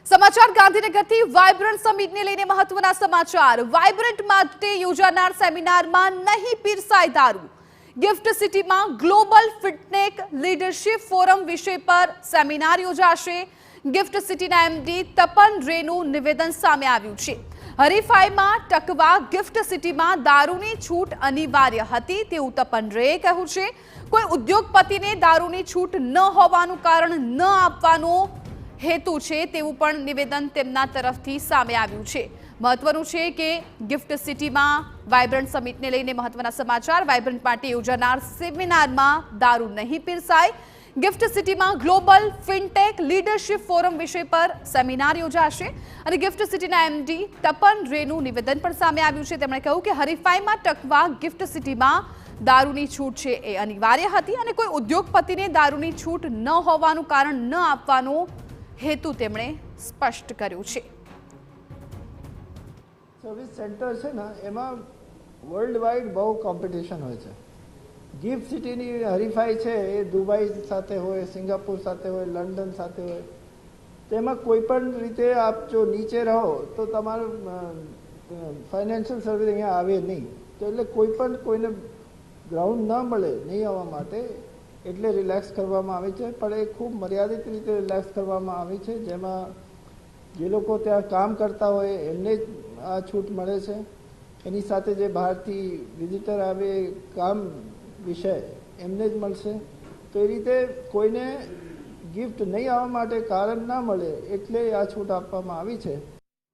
સમાચાર ગાંધીનગરથી વાઇબ્રન્ટ સમિટને લઈને મહત્વના સમાચાર। વાઇબ્રન્ટ માટે યોજાનાર સેમિનારમાં નહીં પીરસાય દારૂ। ગિફ્ટ સિટીમાં ગ્લોબલ ફિટનેક લીડરશિપ ફોરમ વિષય પર સેમિનાર યોજાશે। ગિફ્ટ સિટીના એમડી તપન રેનું નિવેદન સામે આવ્યું છે। હરીફાઈમાં ટકવા ગિફ્ટ સિટીમાં દારૂની છૂટ અનિવાર્ય હતી તેવું તપન રેએ કહ્યું છે। કોઈ ઉદ્યોગપતિને દારૂની છૂટ ન હોવાનું કારણ ન આપવાનું હેતુ છે તેવું પણ નિવેદન તેમના તરફથી સામે આવ્યું છે। મહત્વનું છે કે ગિફ્ટ સિટીમાં વાઇબ્રન્ટ સમિટને લઈને મહત્વના સમાચાર। વાઇબ્રન્ટ માટે યોજાનાર સેમિનારમાં દારૂ નહીં પીરસાય। ગિફ્ટ સિટીમાં ગ્લોબલ ફિનટેક લીડરશિપ ફોરમ વિષય પર સેમિનાર યોજાશે અને ગિફ્ટ સિટીના એમડી તપન રેનું નિવેદન પણ સામે આવ્યું છે। તેમણે કહ્યું કે હરીફાઈમાં ટકવા ગિફ્ટ સિટીમાં દારૂની છૂટ છે એ અનિવાર્ય હતી અને કોઈ ઉદ્યોગપતિને દારૂની છૂટ ન હોવાનું કારણ ન આપવાનું હેતુ તેમણે સ્પષ્ટ કર્યું છે। સર્વિસ સેન્ટર છે ને એમાં વર્લ્ડ વાઇડ બહુ કોમ્પિટિશન હોય છે। ગિફ્ટ સિટીની હરીફાઈ છે એ દુબઈ સાથે હોય, સિંગાપુર સાથે હોય, લંડન સાથે હોય। તેમાં કોઈ પણ રીતે આપ જો નીચે રહો તો તમારું ફાઇનાન્શિયલ સર્વિસ અહીંયા આવે નહીં। તો એટલે કોઈ પણ કોઈને ગ્રાઉન્ડ ન મળે નહીં આવવા માટે એટલે રિલેક્સ કરવામાં આવે છે, પણ એ ખૂબ મર્યાદિત રીતે રિલેક્સ કરવામાં આવે છે, જેમાં જે લોકો ત્યાં કામ કરતા હોય એમને જ આ છૂટ મળે છે। એની સાથે જે બહારથી વિઝિટર આવે કામ વિષય એમને જ મળશે। તો એ રીતે કોઈને ગિફ્ટ નહીં આવવા માટે કારણ ના મળે એટલે આ છૂટ આપવામાં આવી છે।